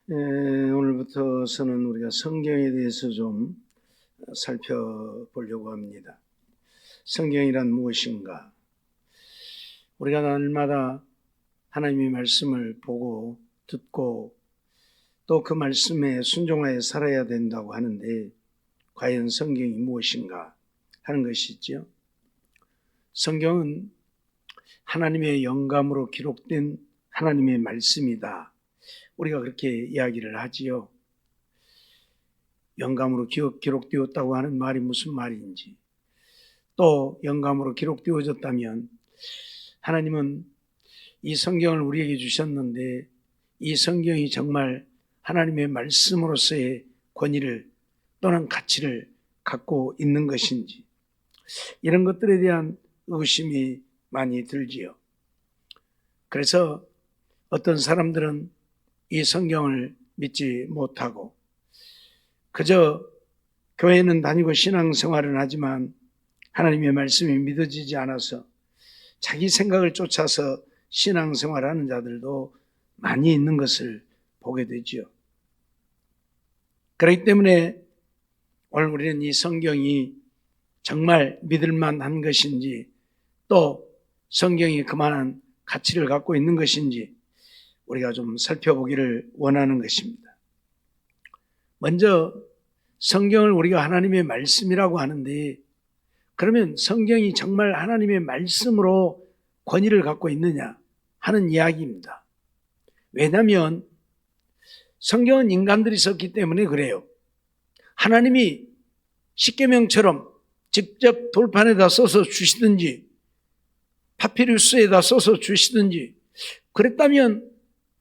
오늘부터서는 우리가 성경에 대해서 좀 살펴보려고 합니다. 성경이란 무엇인가? 우리가 날마다 하나님의 말씀을 보고 듣고 또 그 말씀에 순종하여 살아야 된다고 하는데 과연 성경이 무엇인가 하는 것이죠. 성경은 하나님의 영감으로 기록된 하나님의 말씀이다. 우리가 그렇게 이야기를 하지요. 영감으로 기록되었다고 하는 말이 무슨 말인지, 또 영감으로 기록되어졌다면 하나님은 이 성경을 우리에게 주셨는데 이 성경이 정말 하나님의 말씀으로서의 권위를 또는 가치를 갖고 있는 것인지, 이런 것들에 대한 의심이 많이 들지요. 그래서 어떤 사람들은 이 성경을 믿지 못하고 그저 교회는 다니고 신앙생활은 하지만 하나님의 말씀이 믿어지지 않아서 자기 생각을 쫓아서 신앙생활하는 자들도 많이 있는 것을 보게 되지요. 그렇기 때문에 오늘 우리는 이 성경이 정말 믿을만한 것인지, 또 성경이 그만한 가치를 갖고 있는 것인지 우리가 좀 살펴보기를 원하는 것입니다. 먼저 성경을 우리가 하나님의 말씀이라고 하는데, 그러면 성경이 정말 하나님의 말씀으로 권위를 갖고 있느냐 하는 이야기입니다. 왜냐하면 성경은 인간들이 썼기 때문에 그래요. 하나님이 십계명처럼 직접 돌판에다 써서 주시든지 파피루스에다 써서 주시든지 그랬다면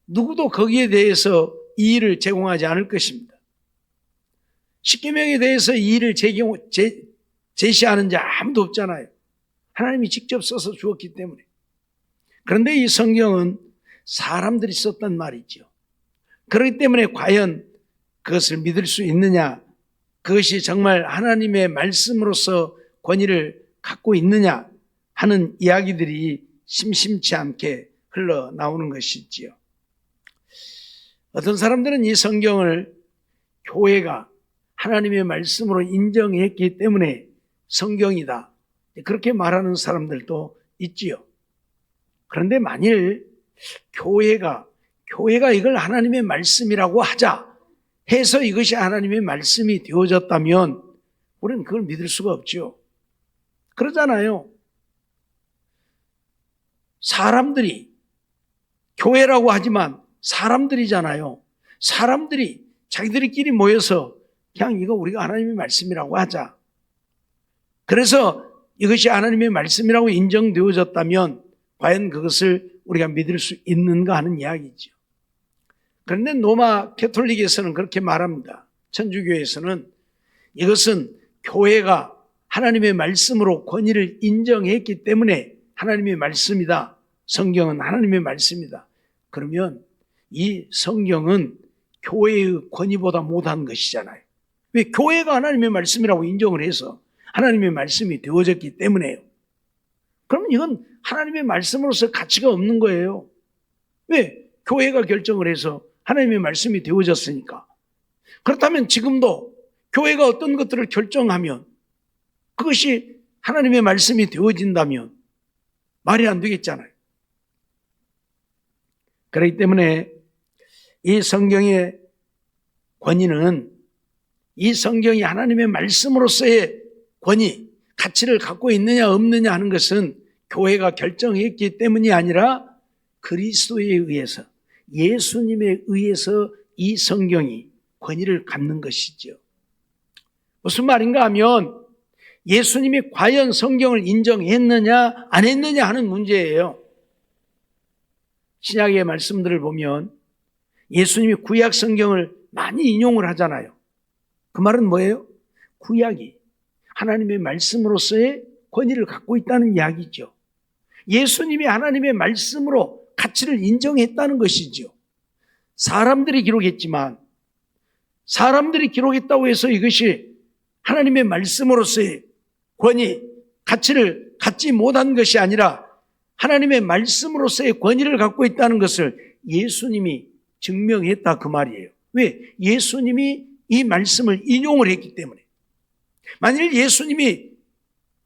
누구도 거기에 대해서 이의를 제공하지 않을 것입니다. 십계명에 대해서 이의를 제시하는 자 아무도 없잖아요. 하나님이 직접 써서 주었기 때문에. 그런데 이 성경은 사람들이 썼단 말이죠. 그렇기 때문에 과연 그것을 믿을 수 있느냐, 그것이 정말 하나님의 말씀으로서 권위를 갖고 있느냐 하는 이야기들이 심심치 않게 흘러나오는 것이지요. 어떤 사람들은 이 성경을 교회가 하나님의 말씀으로 인정했기 때문에 성경이다, 그렇게 말하는 사람들도 있지요. 그런데 만일 교회가 이걸 하나님의 말씀이라고 하자 해서 이것이 하나님의 말씀이 되어졌다면 우리는 그걸 믿을 수가 없죠. 그러잖아요. 사람들이, 교회라고 하지만 사람들이잖아요. 사람들이 자기들끼리 모여서 그냥 이거 우리가 하나님의 말씀이라고 하자. 그래서 이것이 하나님의 말씀이라고 인정되어졌다면 과연 그것을 우리가 믿을 수 있는가 하는 이야기죠. 그런데 로마 캐톨릭에서는 그렇게 말합니다. 천주교에서는 이것은 교회가 하나님의 말씀으로 권위를 인정했기 때문에 하나님의 말씀이다. 성경은 하나님의 말씀이다. 그러면 이 성경은 교회의 권위보다 못한 것이잖아요. 왜? 교회가 하나님의 말씀이라고 인정을 해서 하나님의 말씀이 되어졌기 때문에요. 그러면 이건 하나님의 말씀으로서 가치가 없는 거예요. 왜? 교회가 결정을 해서 하나님의 말씀이 되어졌으니까. 그렇다면 지금도 교회가 어떤 것들을 결정하면 그것이 하나님의 말씀이 되어진다면 말이 안 되겠잖아요. 그렇기 때문에 이 성경의 권위는, 이 성경이 하나님의 말씀으로서의 권위, 가치를 갖고 있느냐 없느냐 하는 것은 교회가 결정했기 때문이 아니라 그리스도에 의해서, 예수님에 의해서 이 성경이 권위를 갖는 것이죠. 무슨 말인가 하면 예수님이 과연 성경을 인정했느냐 안 했느냐 하는 문제예요. 신약의 말씀들을 보면 예수님이 구약 성경을 많이 인용을 하잖아요. 그 말은 뭐예요? 구약이 하나님의 말씀으로서의 권위를 갖고 있다는 이야기죠. 예수님이 하나님의 말씀으로 가치를 인정했다는 것이죠. 사람들이 기록했지만 사람들이 기록했다고 해서 이것이 하나님의 말씀으로서의 권위, 가치를 갖지 못한 것이 아니라 하나님의 말씀으로서의 권위를 갖고 있다는 것을 예수님이 증명했다 그 말이에요. 왜? 예수님이 이 말씀을 인용을 했기 때문에. 만일 예수님이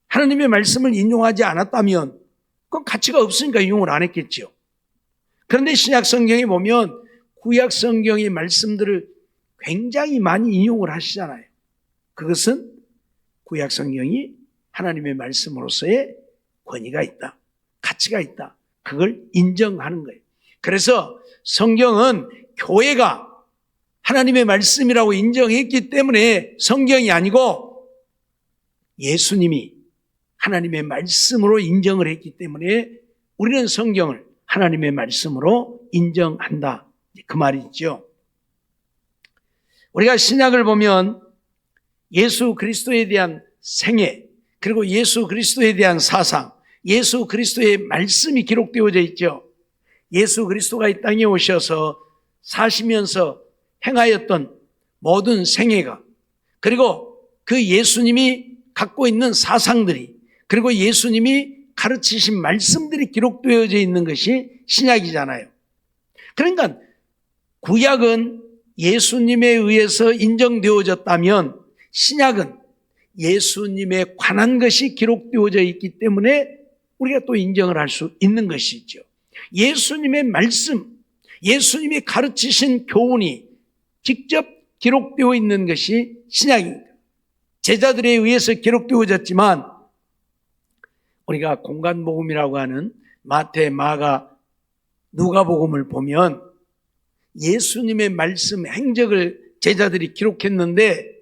하나님의 말씀을 인용하지 않았다면 그건 가치가 없으니까 인용을 안 했겠죠. 그런데 신약 성경에 보면 구약 성경의 말씀들을 굉장히 많이 인용을 하시잖아요. 그것은 구약 성경이 하나님의 말씀으로서의 권위가 있다, 가치가 있다, 그걸 인정하는 거예요. 그래서 성경은 교회가 하나님의 말씀이라고 인정했기 때문에 성경이 아니고 예수님이 하나님의 말씀으로 인정을 했기 때문에 우리는 성경을 하나님의 말씀으로 인정한다, 그 말이죠. 우리가 신약을 보면 예수 그리스도에 대한 생애, 그리고 예수 그리스도에 대한 사상, 예수 그리스도의 말씀이 기록되어져 있죠. 예수 그리스도가 이 땅에 오셔서 사시면서 행하였던 모든 생애가, 그리고 그 예수님이 갖고 있는 사상들이, 그리고 예수님이 가르치신 말씀들이 기록되어져 있는 것이 신약이잖아요. 그러니까 구약은 예수님에 의해서 인정되어졌다면 신약은 예수님에 관한 것이 기록되어져 있기 때문에 우리가 또 인정을 할 수 있는 것이죠. 예수님의 말씀, 예수님이 가르치신 교훈이 직접 기록되어 있는 것이 신약입니다. 제자들에 의해서 기록되어졌지만 우리가 공간복음이라고 하는 마태, 마가, 누가복음을 보면 예수님의 말씀, 행적을 제자들이 기록했는데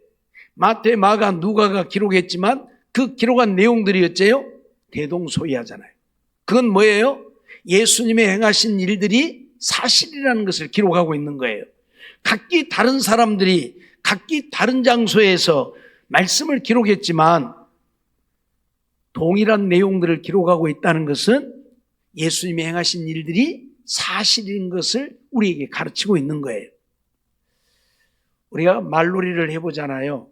마태, 마가, 누가가 기록했지만 그 기록한 내용들이 어째요? 대동소이하잖아요. 그건 뭐예요? 예수님의 행하신 일들이 사실이라는 것을 기록하고 있는 거예요. 각기 다른 사람들이 각기 다른 장소에서 말씀을 기록했지만 동일한 내용들을 기록하고 있다는 것은 예수님이 행하신 일들이 사실인 것을 우리에게 가르치고 있는 거예요. 우리가 말놀이를 해보잖아요.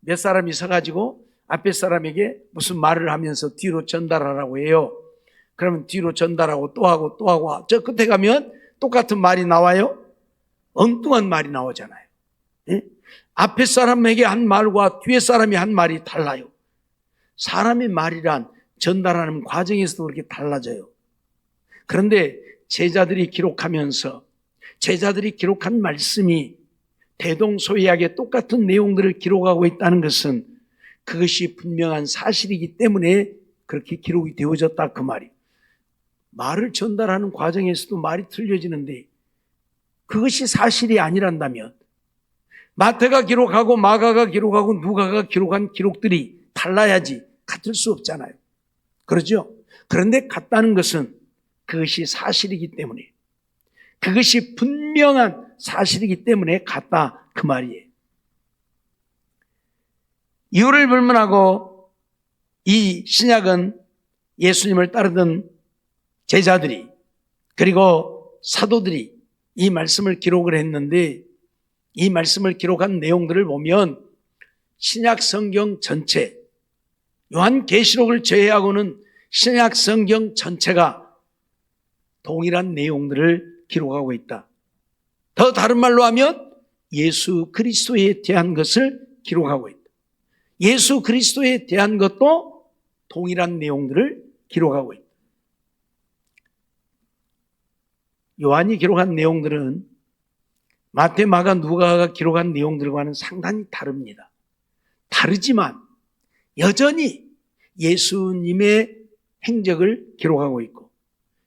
몇 사람이 서가지고 앞에 사람에게 무슨 말을 하면서 뒤로 전달하라고 해요. 그러면 뒤로 전달하고 또 하고 또 하고, 저 끝에 가면 똑같은 말이 나와요? 엉뚱한 말이 나오잖아요. 예? 앞에 사람에게 한 말과 뒤에 사람이 한 말이 달라요. 사람의 말이란 전달하는 과정에서도 그렇게 달라져요. 그런데 제자들이 기록하면서 제자들이 기록한 말씀이 대동소이하게 똑같은 내용들을 기록하고 있다는 것은 그것이 분명한 사실이기 때문에 그렇게 기록이 되어졌다, 그 말이에요. 말을 전달하는 과정에서도 말이 틀려지는데 그것이 사실이 아니란다면 마태가 기록하고 마가가 기록하고 누가가 기록한 기록들이 달라야지 같을 수 없잖아요. 그렇죠? 그런데 같다는 것은 그것이 사실이기 때문에, 그것이 분명한 사실이기 때문에 같다, 그 말이에요. 이유를 불문하고 이 신약은 예수님을 따르던 제자들이 그리고 사도들이 이 말씀을 기록을 했는데 이 말씀을 기록한 내용들을 보면 신약 성경 전체, 요한계시록을 제외하고는 신약 성경 전체가 동일한 내용들을 기록하고 있다. 더 다른 말로 하면 예수 그리스도에 대한 것을 기록하고 있다. 예수 그리스도에 대한 것도 동일한 내용들을 기록하고 있다. 요한이 기록한 내용들은 마태, 마가, 누가가 기록한 내용들과는 상당히 다릅니다. 다르지만 여전히 예수님의 행적을 기록하고 있고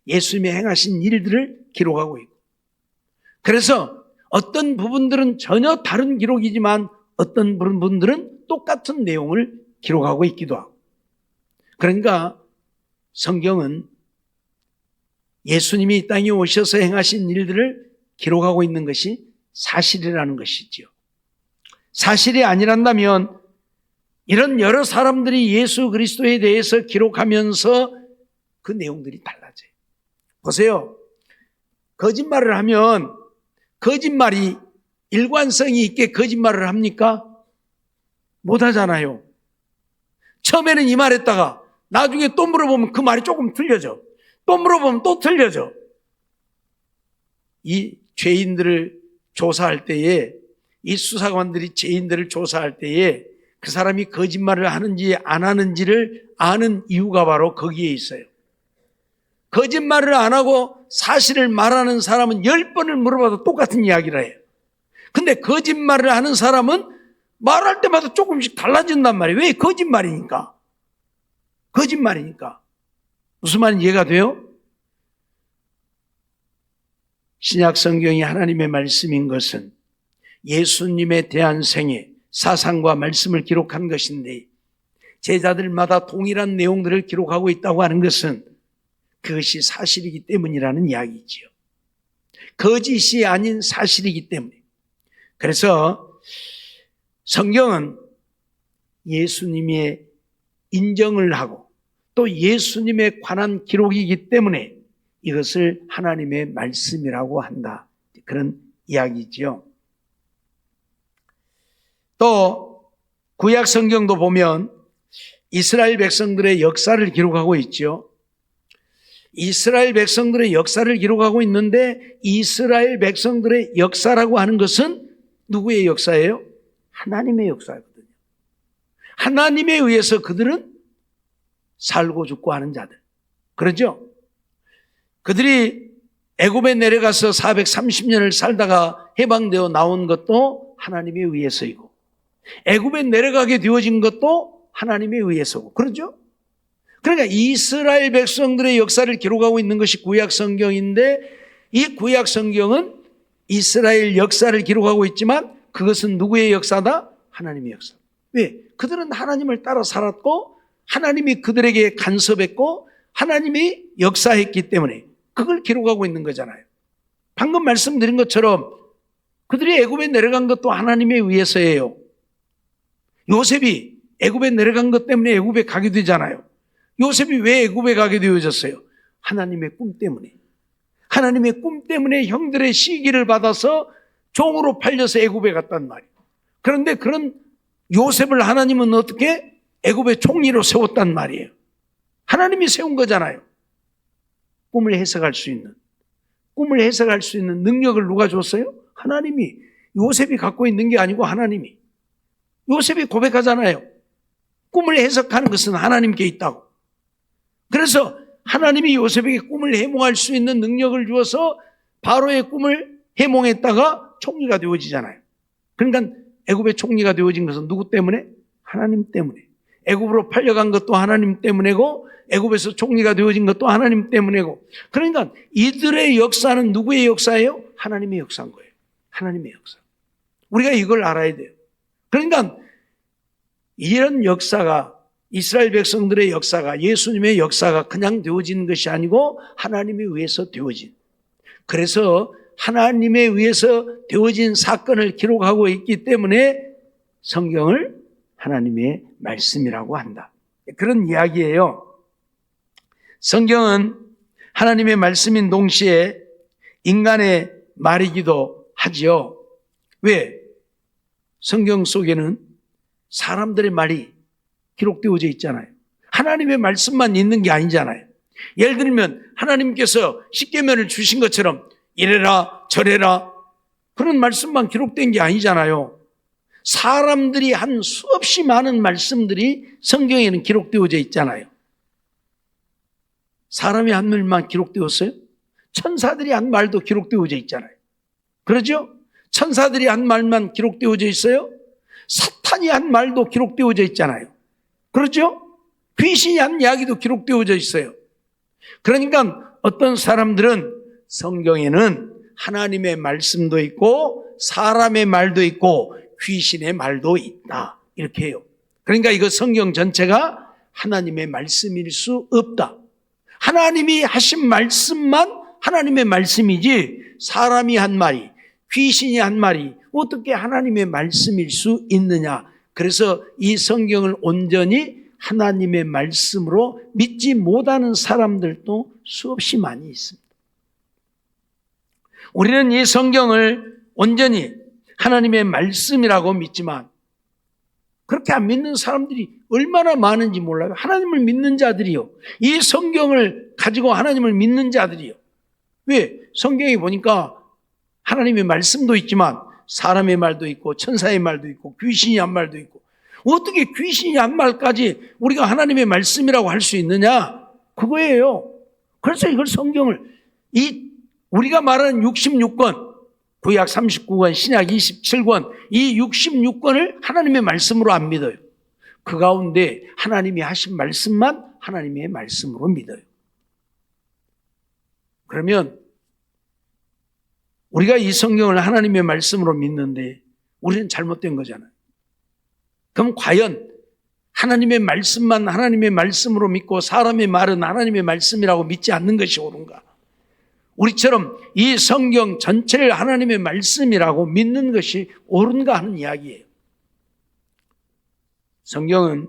예수님의 행하신 일들을 기록하고 있고, 그래서 어떤 부분들은 전혀 다른 기록이지만 어떤 부분들은 똑같은 내용을 기록하고 있기도 하고, 그러니까 성경은 예수님이 이 땅에 오셔서 행하신 일들을 기록하고 있는 것이 사실이라는 것이죠. 사실이 아니란다면 이런 여러 사람들이 예수 그리스도에 대해서 기록하면서 그 내용들이 달라져요. 보세요. 거짓말을 하면 거짓말이 일관성이 있게 거짓말을 합니까? 못하잖아요. 처음에는 이 말했다가 나중에 또 물어보면 그 말이 조금 틀려져. 또 물어보면 또 틀려져. 이 죄인들을 조사할 때에, 이 수사관들이 죄인들을 조사할 때에 그 사람이 거짓말을 하는지 안 하는지를 아는 이유가 바로 거기에 있어요. 거짓말을 안 하고 사실을 말하는 사람은 10번을 물어봐도 똑같은 이야기를 해요. 근데 거짓말을 하는 사람은 말할 때마다 조금씩 달라진단 말이에요. 왜? 거짓말이니까. 거짓말이니까. 무슨 말인지 이해가 돼요? 신약 성경이 하나님의 말씀인 것은 예수님에 대한 생애, 사상과 말씀을 기록한 것인데, 제자들마다 동일한 내용들을 기록하고 있다고 하는 것은 그것이 사실이기 때문이라는 이야기지요. 거짓이 아닌 사실이기 때문에. 그래서 성경은 예수님의 인정을 하고 또 예수님에 관한 기록이기 때문에 이것을 하나님의 말씀이라고 한다. 그런 이야기지요. 또 구약 성경도 보면 이스라엘 백성들의 역사를 기록하고 있죠. 이스라엘 백성들의 역사를 기록하고 있는데, 이스라엘 백성들의 역사라고 하는 것은 누구의 역사예요? 하나님의 역사거든요. 하나님에 의해서 그들은 살고 죽고 하는 자들. 그렇죠? 그들이 애굽에 내려가서 430년을 살다가 해방되어 나온 것도 하나님에 의해서이고, 애굽에 내려가게 되어진 것도 하나님에 의해서고, 그렇죠? 그러니까 이스라엘 백성들의 역사를 기록하고 있는 것이 구약 성경인데, 이 구약 성경은 이스라엘 역사를 기록하고 있지만 그것은 누구의 역사다? 하나님의 역사. 왜? 그들은 하나님을 따라 살았고 하나님이 그들에게 간섭했고 하나님이 역사했기 때문에 그걸 기록하고 있는 거잖아요. 방금 말씀드린 것처럼 그들이 애굽에 내려간 것도 하나님에 의해서예요. 요셉이 애굽에 내려간 것 때문에 애굽에 가게 되잖아요. 요셉이 왜 애굽에 가게 되어졌어요? 하나님의 꿈 때문에. 하나님의 꿈 때문에 형들의 시기를 받아서 종으로 팔려서 애굽에 갔단 말이에요. 그런데 그런 요셉을 하나님은 어떻게 애굽의 총리로 세웠단 말이에요. 하나님이 세운 거잖아요. 꿈을 해석할 수 있는, 꿈을 해석할 수 있는 능력을 누가 줬어요? 하나님이. 요셉이 갖고 있는 게 아니고 하나님이. 요셉이 고백하잖아요. 꿈을 해석하는 것은 하나님께 있다고. 그래서 하나님이 요셉에게 꿈을 해몽할 수 있는 능력을 주어서 바로의 꿈을 해몽했다가 총리가 되어지잖아요. 그러니까 애굽의 총리가 되어진 것은 누구 때문에? 하나님 때문에. 애굽으로 팔려간 것도 하나님 때문이고 애굽에서 총리가 되어진 것도 하나님 때문이고, 그러니까 이들의 역사는 누구의 역사예요? 하나님의 역사인 거예요. 하나님의 역사. 우리가 이걸 알아야 돼요. 그러니까 이런 역사가, 이스라엘 백성들의 역사가, 예수님의 역사가 그냥 되어진 것이 아니고 하나님에 의해서 되어진, 그래서 하나님에 의해서 되어진 사건을 기록하고 있기 때문에 성경을 하나님의 말씀이라고 한다. 그런 이야기예요. 성경은 하나님의 말씀인 동시에 인간의 말이기도 하지요. 왜? 성경 속에는 사람들의 말이 기록되어져 있잖아요. 하나님의 말씀만 있는 게 아니잖아요. 예를 들면 하나님께서 십계명을 주신 것처럼 이래라 저래라 그런 말씀만 기록된 게 아니잖아요. 사람들이 한 수없이 많은 말씀들이 성경에는 기록되어져 있잖아요. 사람이 한 말만 기록되었어요? 천사들이 한 말도 기록되어져 있잖아요. 그러죠? 천사들이 한 말만 기록되어져 있어요? 사탄이 한 말도 기록되어져 있잖아요. 그렇죠? 귀신이 한 이야기도 기록되어져 있어요. 그러니까 어떤 사람들은 성경에는 하나님의 말씀도 있고 사람의 말도 있고 귀신의 말도 있다, 이렇게 해요. 그러니까 이거 성경 전체가 하나님의 말씀일 수 없다. 하나님이 하신 말씀만 하나님의 말씀이지 사람이 한 말이, 귀신이 한 말이 어떻게 하나님의 말씀일 수 있느냐. 그래서 이 성경을 온전히 하나님의 말씀으로 믿지 못하는 사람들도 수없이 많이 있습니다. 우리는 이 성경을 온전히 하나님의 말씀이라고 믿지만 그렇게 안 믿는 사람들이 얼마나 많은지 몰라요. 하나님을 믿는 자들이요, 이 성경을 가지고 하나님을 믿는 자들이요. 왜? 성경에 보니까 하나님의 말씀도 있지만 사람의 말도 있고 천사의 말도 있고 귀신이 한 말도 있고, 어떻게 귀신이 한 말까지 우리가 하나님의 말씀이라고 할 수 있느냐? 그거예요. 그래서 이걸 성경을, 우리가 말하는 66권, 구약 39권, 신약 27권, 이 66권을 하나님의 말씀으로 안 믿어요. 그 가운데 하나님이 하신 말씀만 하나님의 말씀으로 믿어요. 그러면 우리가 이 성경을 하나님의 말씀으로 믿는데 우리는 잘못된 거잖아요. 그럼 과연 하나님의 말씀만 하나님의 말씀으로 믿고 사람의 말은 하나님의 말씀이라고 믿지 않는 것이 옳은가? 우리처럼 이 성경 전체를 하나님의 말씀이라고 믿는 것이 옳은가 하는 이야기예요. 성경은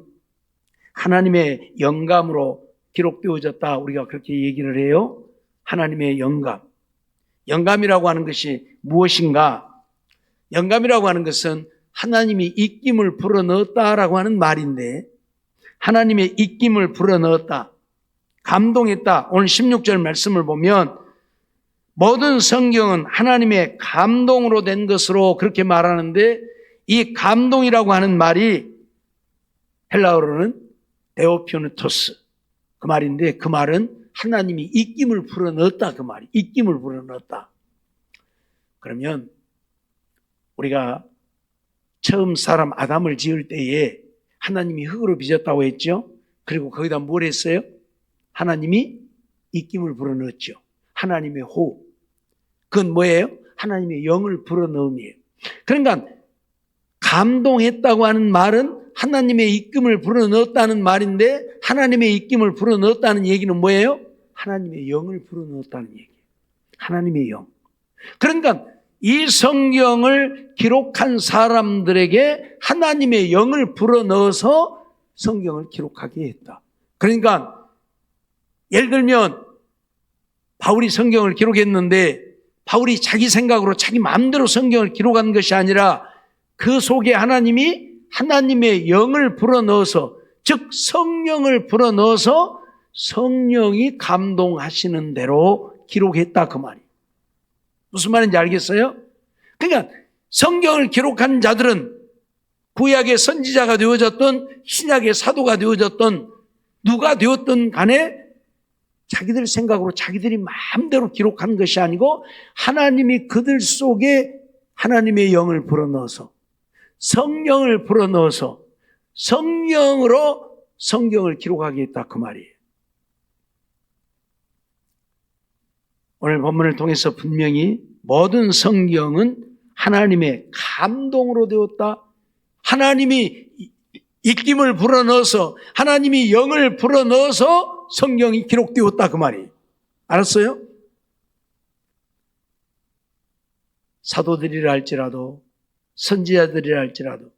하나님의 영감으로 기록되어졌다, 우리가 그렇게 얘기를 해요. 하나님의 영감. 영감이라고 하는 것이 무엇인가? 영감이라고 하는 것은 하나님이 입김을 불어넣었다라고 하는 말인데, 하나님의 입김을 불어넣었다, 감동했다. 오늘 16절 말씀을 보면 모든 성경은 하나님의 감동으로 된 것으로 그렇게 말하는데, 이 감동이라고 하는 말이 헬라어로는 데오피오누토스, 그 말인데, 그 말은 하나님이 입김을 불어넣었다, 그 말이 입김을 불어넣었다. 그러면 우리가 처음 사람 아담을 지을 때에 하나님이 흙으로 빚었다고 했죠. 그리고 거기다 뭘 했어요? 하나님이 입김을 불어넣었죠. 하나님의 호흡. 그건 뭐예요? 하나님의 영을 불어넣음이에요. 그러니까 감동했다고 하는 말은 하나님의 입김을 불어넣었다는 말인데, 하나님의 입김을 불어넣었다는 얘기는 뭐예요? 하나님의 영을 불어넣었다는 얘기예요. 하나님의 영. 그러니까 이 성경을 기록한 사람들에게 하나님의 영을 불어넣어서 성경을 기록하게 했다. 그러니까 예를 들면 바울이 성경을 기록했는데, 바울이 자기 생각으로 자기 마음대로 성경을 기록한 것이 아니라 그 속에 하나님이 하나님의 영을 불어넣어서, 즉 성령을 불어넣어서 성령이 감동하시는 대로 기록했다, 그 말이에요. 무슨 말인지 알겠어요? 그러니까 성경을 기록한 자들은 구약의 선지자가 되어졌던 신약의 사도가 되어졌던 누가 되었든 간에 자기들 생각으로 자기들이 마음대로 기록한 것이 아니고, 하나님이 그들 속에 하나님의 영을 불어넣어서 성령을 불어넣어서 성령으로 성경을 기록하게 했다, 그 말이에요. 오늘 본문을 통해서 분명히 모든 성경은 하나님의 감동으로 되었다, 하나님이 입김을 불어넣어서 하나님이 영을 불어넣어서 성경이 기록되었다, 그 말이에요. 알았어요? 사도들이라 할지라도 선지자들이라 할지라도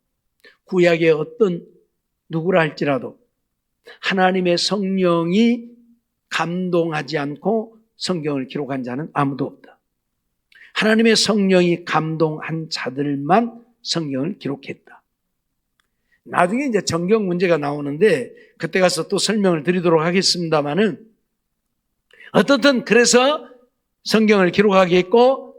구약의 어떤 누구라 할지라도 하나님의 성령이 감동하지 않고 성경을 기록한 자는 아무도 없다. 하나님의 성령이 감동한 자들만 성경을 기록했다. 나중에 이제 정경 문제가 나오는데 그때 가서 또 설명을 드리도록 하겠습니다만은, 어떻든 그래서 성경을 기록하게 했고,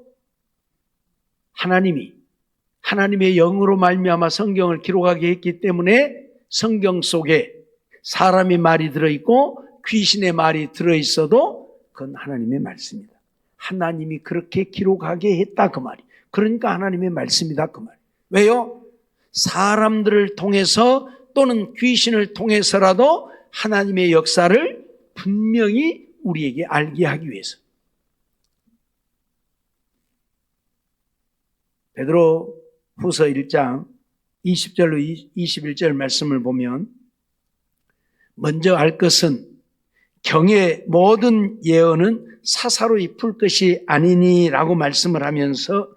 하나님의 영으로 말미암아 성경을 기록하게 했기 때문에 성경 속에 사람의 말이 들어있고 귀신의 말이 들어있어도 그건 하나님의 말씀이다. 하나님이 그렇게 기록하게 했다, 그 말이. 그러니까 하나님의 말씀이다, 그 말. 왜요? 사람들을 통해서 또는 귀신을 통해서라도 하나님의 역사를 분명히 우리에게 알게 하기 위해서. 베드로 후서 1장 20절로 21절 말씀을 보면, 먼저 알 것은 경의 모든 예언은 사사로이 풀 것이 아니니라고 말씀을 하면서,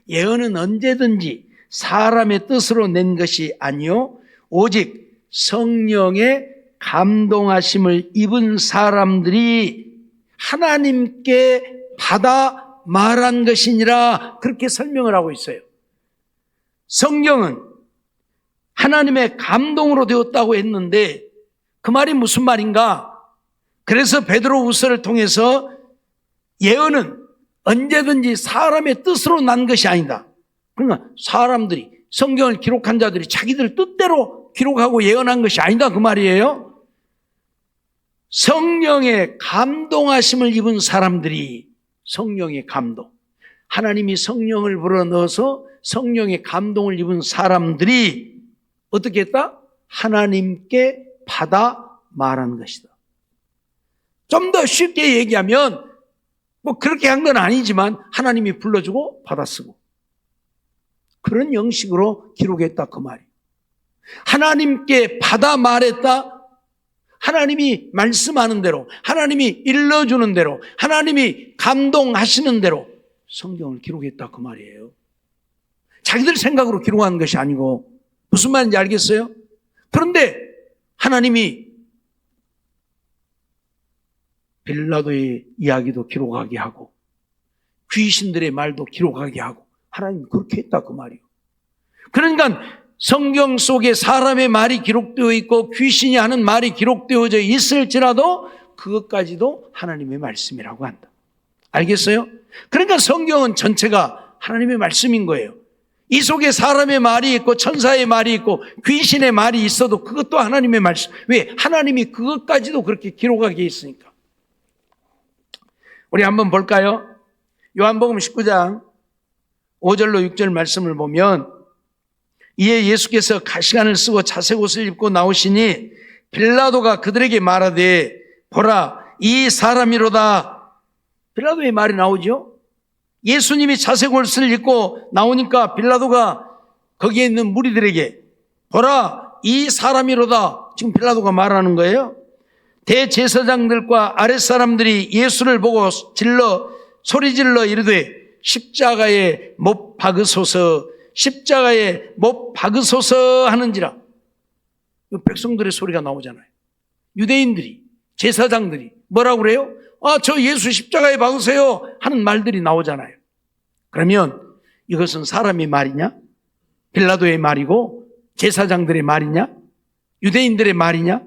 예언은 언제든지 사람의 뜻으로 낸 것이 아니요 오직 성령의 감동하심을 입은 사람들이 하나님께 받아 말한 것이니라, 그렇게 설명을 하고 있어요. 성경은 하나님의 감동으로 되었다고 했는데 그 말이 무슨 말인가? 그래서 베드로후서를 통해서 예언은 언제든지 사람의 뜻으로 난 것이 아니다. 그러니까 사람들이, 성경을 기록한 자들이 자기들 뜻대로 기록하고 예언한 것이 아니다 그 말이에요. 성령의 감동하심을 입은 사람들이, 성령의 감동, 하나님이 성령을 불어넣어서 성령의 감동을 입은 사람들이 어떻게 했다? 하나님께 받아 말한 것이다. 좀 더 쉽게 얘기하면 뭐 그렇게 한 건 아니지만 하나님이 불러주고 받아쓰고 그런 형식으로 기록했다 그 말이에요. 하나님께 받아 말했다. 하나님이 말씀하는 대로, 하나님이 일러주는 대로, 하나님이 감동하시는 대로 성경을 기록했다 그 말이에요. 자기들 생각으로 기록한 것이 아니고. 무슨 말인지 알겠어요? 그런데 하나님이 빌라도의 이야기도 기록하게 하고 귀신들의 말도 기록하게 하고 하나님이 그렇게 했다 그 말이에요. 그러니까 성경 속에 사람의 말이 기록되어 있고 귀신이 하는 말이 기록되어져 있을지라도 그것까지도 하나님의 말씀이라고 한다. 알겠어요? 그러니까 성경은 전체가 하나님의 말씀인 거예요. 이 속에 사람의 말이 있고 천사의 말이 있고 귀신의 말이 있어도 그것도 하나님의 말씀. 왜? 하나님이 그것까지도 그렇게 기록하게 있으니까. 우리 한번 볼까요? 요한복음 19장 5절로 6절 말씀을 보면 이에 예수께서 가시관을 쓰고 자색 옷을 입고 나오시니 빌라도가 그들에게 말하되 보라 이 사람이로다. 빌라도의 말이 나오죠. 예수님이 자색 옷을 입고 나오니까 빌라도가 거기에 있는 무리들에게 보라 이 사람이로다. 지금 빌라도가 말하는 거예요. 대제사장들과 아랫사람들이 예수를 보고 소리질러 이르되 십자가에 못 박으소서 십자가에 못 박으소서 하는지라. 백성들의 소리가 나오잖아요. 유대인들이, 제사장들이 뭐라고 그래요? 저 예수 십자가에 박으세요 하는 말들이 나오잖아요. 그러면 이것은 사람의 말이냐? 빌라도의 말이고 제사장들의 말이냐? 유대인들의 말이냐?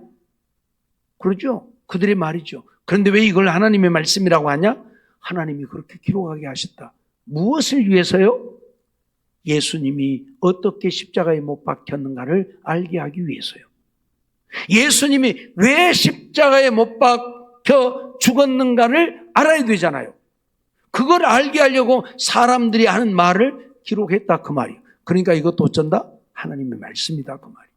그러죠. 그들의 말이죠. 그런데 왜 이걸 하나님의 말씀이라고 하냐? 하나님이 그렇게 기록하게 하셨다. 무엇을 위해서요? 예수님이 어떻게 십자가에 못 박혔는가를 알게 하기 위해서요. 예수님이 왜 십자가에 못 박혀 죽었는가를 알아야 되잖아요. 그걸 알게 하려고 사람들이 하는 말을 기록했다 그 말이에요. 그러니까 이것도 어쩐다? 하나님의 말씀이다 그 말이에요.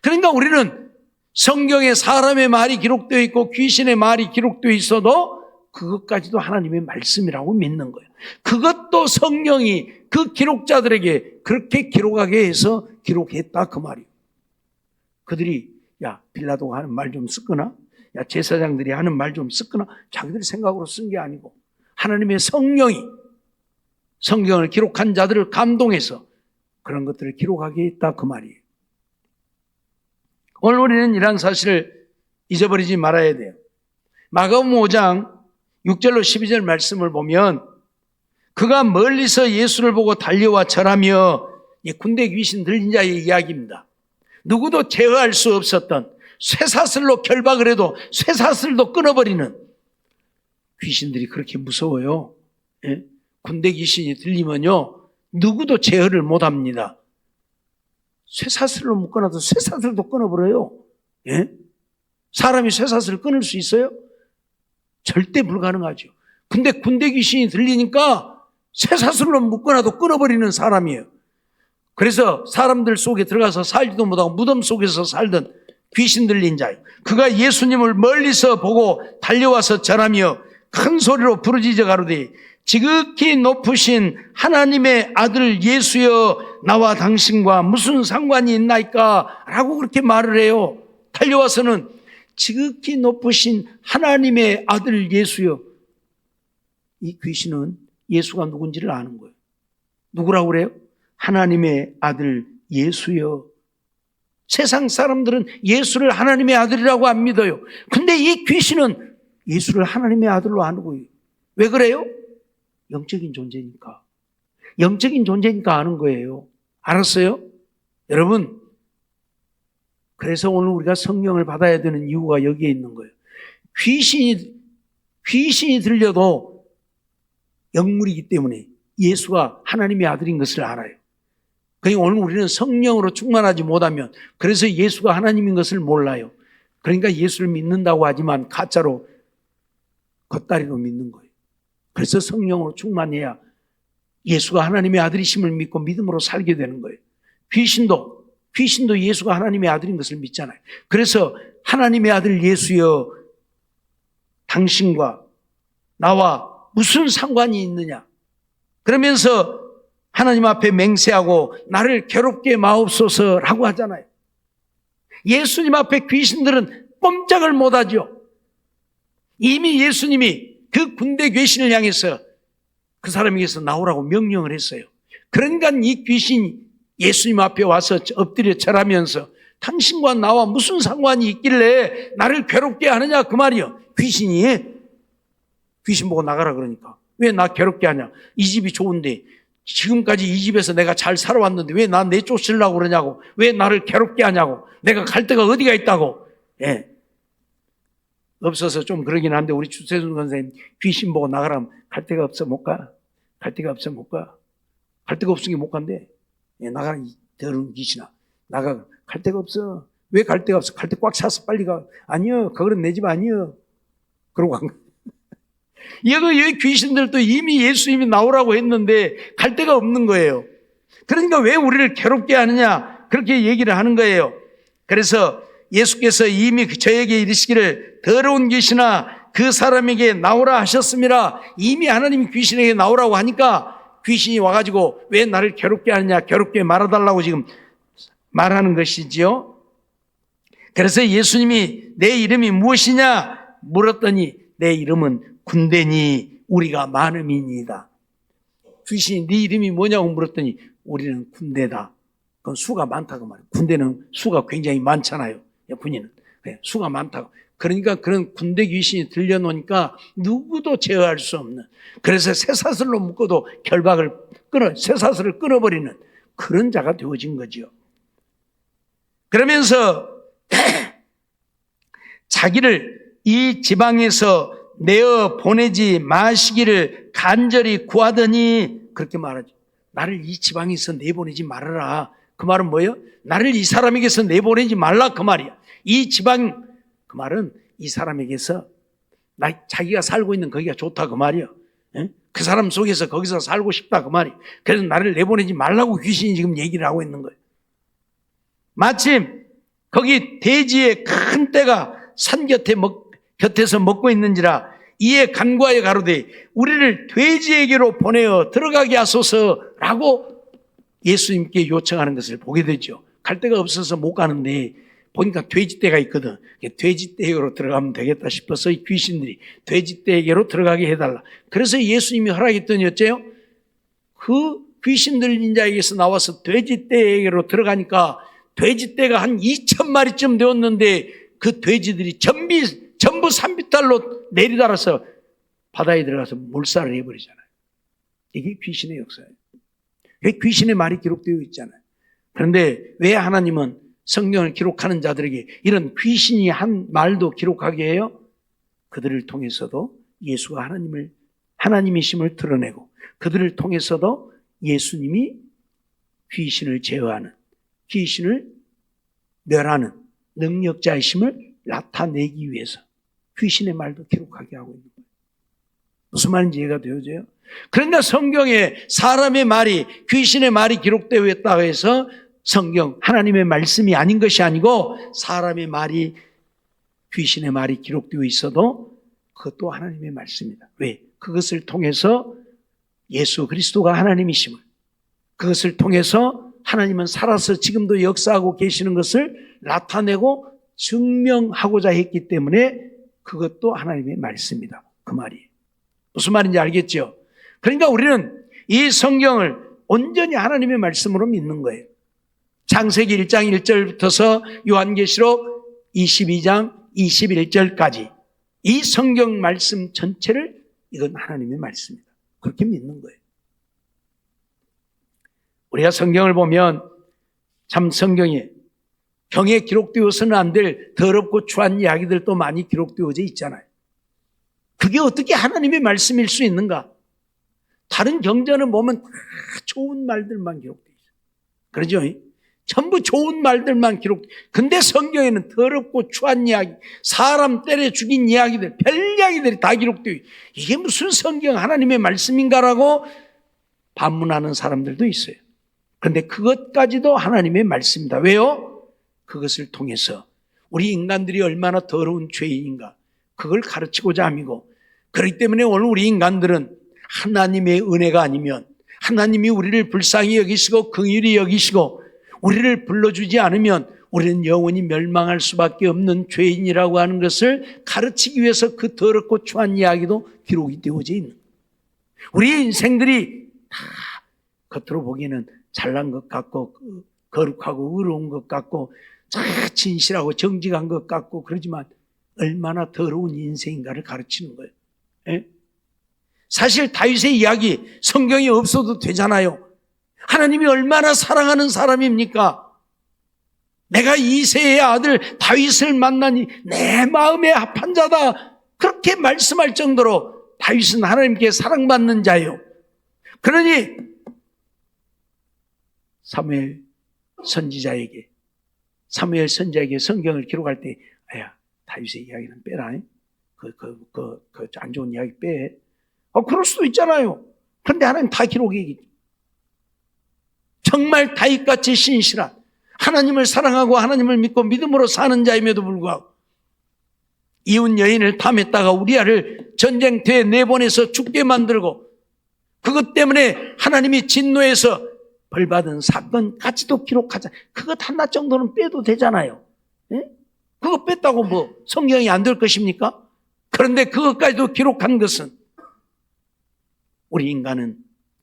그러니까 우리는 성경에 사람의 말이 기록되어 있고 귀신의 말이 기록되어 있어도 그것까지도 하나님의 말씀이라고 믿는 거예요. 그것도 성령이 그 기록자들에게 그렇게 기록하게 해서 기록했다 그 말이에요. 그들이 야 빌라도가 하는 말 좀 쓰거나 야 제사장들이 하는 말 좀 쓰거나 자기들 생각으로 쓴 게 아니고 하나님의 성령이 성경을 기록한 자들을 감동해서 그런 것들을 기록하게 했다 그 말이에요. 오늘 우리는 이러한 사실을 잊어버리지 말아야 돼요. 마가복음 5장 6절로 12절 말씀을 보면 그가 멀리서 예수를 보고 달려와 절하며 군대 귀신 들린 자의 이야기입니다. 누구도 제어할 수 없었던 쇠사슬로 결박을 해도 쇠사슬도 끊어버리는 귀신들이 그렇게 무서워요. 예? 군대 귀신이 들리면요 누구도 제어를 못합니다. 쇠사슬로 묶어놔도 쇠사슬도 끊어버려요. 예? 사람이 쇠사슬을 끊을 수 있어요? 절대 불가능하죠. 근데 군대 귀신이 들리니까 쇠사슬로 묶어놔도 끊어버리는 사람이에요. 그래서 사람들 속에 들어가서 살지도 못하고 무덤 속에서 살던 귀신 들린 자예요. 그가 예수님을 멀리서 보고 달려와서 절하며 큰 소리로 부르짖어 가로되 지극히 높으신 하나님의 아들 예수여 나와 당신과 무슨 상관이 있나이까 라고 그렇게 말을 해요. 달려와서는 지극히 높으신 하나님의 아들 예수여. 이 귀신은 예수가 누군지를 아는 거예요. 누구라고 그래요? 하나님의 아들 예수여. 세상 사람들은 예수를 하나님의 아들이라고 안 믿어요. 근데 이 귀신은 예수를 하나님의 아들로 아는 거예요. 왜 그래요? 영적인 존재니까. 영적인 존재니까 아는 거예요. 알았어요? 여러분, 그래서 오늘 우리가 성령을 받아야 되는 이유가 여기에 있는 거예요. 귀신이 들려도 영물이기 때문에 예수가 하나님의 아들인 것을 알아요. 그러니까 오늘 우리는 성령으로 충만하지 못하면 그래서 예수가 하나님인 것을 몰라요. 그러니까 예수를 믿는다고 하지만 가짜로 겉다리로 믿는 거예요. 그래서 성령으로 충만해야 예수가 하나님의 아들이심을 믿고 믿음으로 살게 되는 거예요. 귀신도 예수가 하나님의 아들인 것을 믿잖아요. 그래서 하나님의 아들 예수여, 당신과 나와 무슨 상관이 있느냐? 그러면서 하나님 앞에 맹세하고 나를 괴롭게 마옵소서라고 하잖아요. 예수님 앞에 귀신들은 꼼짝을 못하죠. 이미 예수님이 그 군대 귀신을 향해서 그 사람에게서 나오라고 명령을 했어요. 그러니까 이 귀신이 예수님 앞에 와서 엎드려 절하면서 당신과 나와 무슨 상관이 있길래 나를 괴롭게 하느냐 그 말이요. 귀신 보고 나가라 그러니까 왜 나 괴롭게 하냐? 이 집이 좋은데 지금까지 이 집에서 내가 잘 살아왔는데 왜 나 내쫓으려고 그러냐고, 왜 나를 괴롭게 하냐고, 내가 갈 데가 어디가 있다고. 예. 없어서 좀 그러긴 한데 우리 주세준 선생님 귀신 보고 나가라면 갈 데가 없어 못 가. 갈 데가 없어 못 가. 갈 데가 없으니 못 간대. 예, 나가라 이 더러운 귀신아. 나가. 갈 데가 없어. 왜 갈 데가 없어? 갈 데 꽉 차서 빨리 가. 아니요. 그거는 내 집 아니요. 그러고 간 거야. 여기 귀신들도 이미 예수님이 나오라고 했는데 갈 데가 없는 거예요. 그러니까 왜 우리를 괴롭게 하느냐 그렇게 얘기를 하는 거예요. 그래서 예수께서 이미 저에게 이르시기를 더러운 귀신아 그 사람에게 나오라 하셨습니다. 이미 하나님이 귀신에게 나오라고 하니까 귀신이 와가지고 왜 나를 괴롭게 하느냐, 괴롭게 말아달라고 지금 말하는 것이지요. 그래서 예수님이 내 이름이 무엇이냐 물었더니 내 이름은 군대니 우리가 많음이니이다. 귀신이 네 이름이 뭐냐고 물었더니 우리는 군대다. 그건 수가 많다고 말해요. 군대는 수가 굉장히 많잖아요. 군인은. 수가 많다고. 그러니까 그런 군대 귀신이 들려놓으니까 누구도 제어할 수 없는, 그래서 쇠사슬로 묶어도 결박을 쇠사슬을 끊어버리는 그런 자가 되어진 거죠. 그러면서 자기를 이 지방에서 내어 보내지 마시기를 간절히 구하더니 그렇게 말하죠. 나를 이 지방에서 내보내지 말아라. 그 말은 뭐예요? 나를 이 사람에게서 내보내지 말라 그 말이야. 이 지방, 그 말은 이 사람에게서 자기가 살고 있는 거기가 좋다 그 말이야. 그 사람 속에서 거기서 살고 싶다 그 말이야. 그래서 나를 내보내지 말라고 귀신이 지금 얘기를 하고 있는 거예요. 마침 거기 대지에 큰 떼가 산 곁에서 먹고 있는지라 이에 간과에 가로되 우리를 돼지에게로 보내어 들어가게 하소서라고 예수님께 요청하는 것을 보게 되죠. 갈 데가 없어서 못 가는데 보니까 돼지떼가 있거든. 돼지떼에게로 들어가면 되겠다 싶어서 이 귀신들이 돼지떼에게로 들어가게 해달라. 그래서 예수님이 허락했더니 어째요? 그 귀신 들린 자에게서 나와서 돼지떼에게로 들어가니까 돼지떼가 한 2,000마리쯤 되었는데 그 돼지들이 전부 산비탈로 내리달아서 바다에 들어가서 몰살을 해버리잖아요. 이게 귀신의 역사예요. 귀신의 말이 기록되어 있잖아요. 그런데 왜 하나님은 성경을 기록하는 자들에게 이런 귀신이 한 말도 기록하게 해요? 그들을 통해서도 예수가 하나님이심을 드러내고 그들을 통해서도 예수님이 귀신을 제어하는, 귀신을 멸하는 능력자이심을 나타내기 위해서 귀신의 말도 기록하게 하고 있는 거예요. 무슨 말인지 이해가 되어져요? 그러니까 성경에 사람의 말이, 귀신의 말이 기록되어 있다고 해서 성경, 하나님의 말씀이 아닌 것이 아니고 사람의 말이, 귀신의 말이 기록되어 있어도 그것도 하나님의 말씀이다. 왜? 그것을 통해서 예수 그리스도가 하나님이심을, 그것을 통해서 하나님은 살아서 지금도 역사하고 계시는 것을 나타내고 증명하고자 했기 때문에 그것도 하나님의 말씀이다. 그 말이에요. 무슨 말인지 알겠죠? 그러니까 우리는 이 성경을 온전히 하나님의 말씀으로 믿는 거예요. 창세기 1장 1절부터서 요한계시록 22장 21절까지 이 성경 말씀 전체를 이건 하나님의 말씀이다. 그렇게 믿는 거예요. 우리가 성경을 보면 참 성경에 경에 기록되어서는 안 될 더럽고 추한 이야기들도 많이 기록되어져 있잖아요. 그게 어떻게 하나님의 말씀일 수 있는가? 다른 경전을 보면 다 좋은 말들만 기록되어 있어요. 그러죠? 전부 좋은 말들만 근데 성경에는 더럽고 추한 이야기, 사람 때려 죽인 이야기들, 별 이야기들이 다 기록되어 있어요. 이게 무슨 성경 하나님의 말씀인가라고 반문하는 사람들도 있어요. 그런데 그것까지도 하나님의 말씀이다. 왜요? 그것을 통해서 우리 인간들이 얼마나 더러운 죄인인가 그걸 가르치고자 함이고, 그렇기 때문에 오늘 우리 인간들은 하나님의 은혜가 아니면, 하나님이 우리를 불쌍히 여기시고 긍휼히 여기시고 우리를 불러주지 않으면 우리는 영원히 멸망할 수밖에 없는 죄인이라고 하는 것을 가르치기 위해서 그 더럽고 추한 이야기도 기록이 되어져 있는 거예요. 우리 인생들이 다 겉으로 보기에는 잘난 것 같고 거룩하고 의로운 것 같고 진실하고 정직한 것 같고 그러지만 얼마나 더러운 인생인가를 가르치는 거예요. 예? 사실 다윗의 이야기 성경에 없어도 되잖아요. 하나님이 얼마나 사랑하는 사람입니까? 내가 이새의 아들 다윗을 만나니 내 마음에 합한 자다, 그렇게 말씀할 정도로 다윗은 하나님께 사랑받는 자예요. 그러니 사무엘 선지자에게 성경을 기록할 때 다윗의 이야기는 빼라. 안 좋은 이야기 빼. 그럴 수도 있잖아요. 그런데 하나님 다 기록이 정말 다윗같이 신실한, 하나님을 사랑하고 하나님을 믿고 믿음으로 사는 자임에도 불구하고 이웃 여인을 탐했다가 우리아를 전쟁터에 내보내서 죽게 만들고 그것 때문에 하나님이 진노해서 벌받은 사건까지도 기록하자. 그것 하나 정도는 빼도 되잖아요. 예? 그거 뺐다고 뭐 성경이 안 될 것입니까? 그런데 그것까지도 기록한 것은 우리 인간은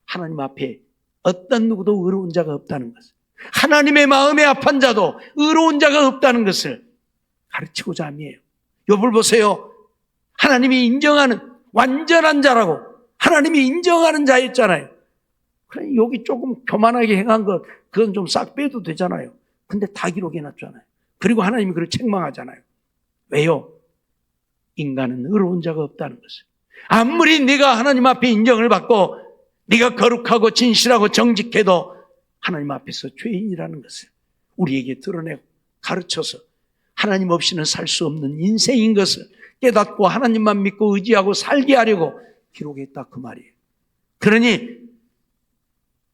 하나님 앞에 어떤 누구도 의로운 자가 없다는 것을, 하나님의 마음에 합한 자도 의로운 자가 없다는 것을 가르치고자 함이에요. 욥을 보세요. 하나님이 인정하는 완전한 자라고 하나님이 인정하는 자였잖아요. 그래, 여기 조금 교만하게 행한 것 그건 좀 싹 빼도 되잖아요. 근데 다 기록해놨잖아요. 그리고 하나님이 그를 책망하잖아요. 왜요? 인간은 의로운 자가 없다는 것을. 아무리 네가 하나님 앞에 인정을 받고 네가 거룩하고 진실하고 정직해도 하나님 앞에서 죄인이라는 것을 우리에게 드러내고 가르쳐서 하나님 없이는 살 수 없는 인생인 것을 깨닫고 하나님만 믿고 의지하고 살게 하려고 기록했다 그 말이에요. 그러니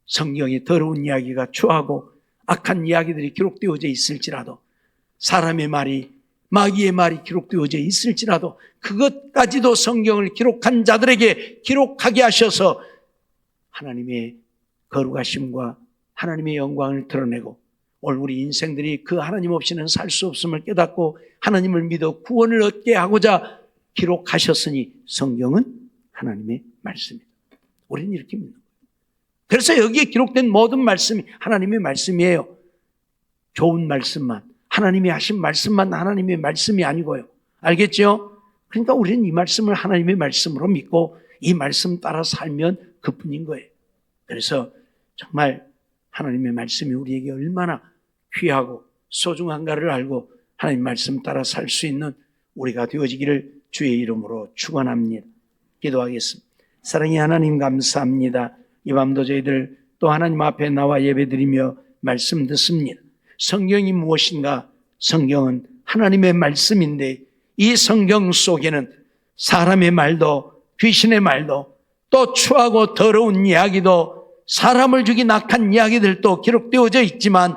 성경에 더러운 이야기가 추하고 악한 이야기들이 기록되어져 있을지라도, 사람의 말이 마귀의 말이 기록되어져 있을지라도 그것까지도 성경을 기록한 자들에게 기록하게 하셔서 하나님의 거룩하심과 하나님의 영광을 드러내고 오늘 우리 인생들이 그 하나님 없이는 살 수 없음을 깨닫고 하나님을 믿어 구원을 얻게 하고자 기록하셨으니 성경은 하나님의 말씀입니다. 우리는 이렇게 믿는 거예요. 그래서 여기에 기록된 모든 말씀이 하나님의 말씀이에요. 좋은 말씀만, 하나님이 하신 말씀만 하나님의 말씀이 아니고요. 알겠죠? 그러니까 우리는 이 말씀을 하나님의 말씀으로 믿고 이 말씀 따라 살면 그뿐인 거예요. 그래서 정말 하나님의 말씀이 우리에게 얼마나 귀하고 소중한가를 알고 하나님 말씀 따라 살 수 있는 우리가 되어지기를 주의 이름으로 축원합니다. 기도하겠습니다. 사랑의 하나님 감사합니다. 이 밤도 저희들 또 하나님 앞에 나와 예배드리며 말씀 듣습니다. 성경이 무엇인가? 성경은 하나님의 말씀인데 이 성경 속에는 사람의 말도 귀신의 말도 또 추하고 더러운 이야기도 사람을 죽인 악한 이야기들도 기록되어져 있지만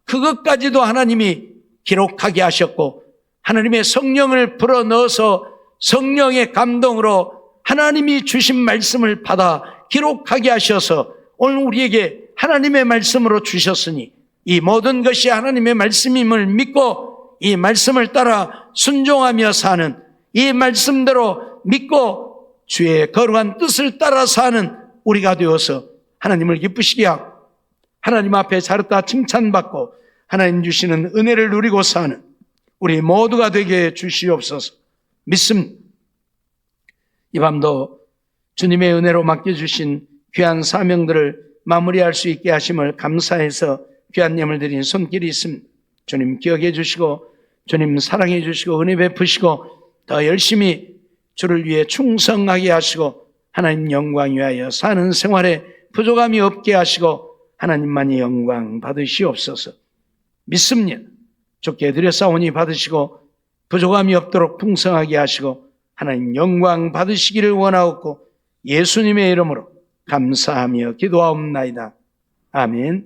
그것까지도 하나님이 기록하게 하셨고 하나님의 성령을 불어넣어서 성령의 감동으로 하나님이 주신 말씀을 받아 기록하게 하셔서 오늘 우리에게 하나님의 말씀으로 주셨으니 이 모든 것이 하나님의 말씀임을 믿고 이 말씀을 따라 순종하며 사는, 이 말씀대로 믿고 주의 거룩한 뜻을 따라 사는 우리가 되어서 하나님을 기쁘시게 하고 하나님 앞에 잘했다 칭찬받고 하나님 주시는 은혜를 누리고 사는 우리 모두가 되게 주시옵소서. 믿습니다. 이 밤도 주님의 은혜로 맡겨주신 귀한 사명들을 마무리할 수 있게 하심을 감사해서 귀한 예물 드린 손길이 있습니다. 주님 기억해 주시고 주님 사랑해 주시고 은혜 베푸시고 더 열심히 주를 위해 충성하게 하시고 하나님 영광 위하여 사는 생활에 부족함이 없게 하시고 하나님만이 영광 받으시옵소서. 믿습니다. 좋게 드렸사오니 받으시고 부족함이 없도록 풍성하게 하시고 하나님 영광 받으시기를 원하옵고 예수님의 이름으로 감사하며 기도하옵나이다. 아멘.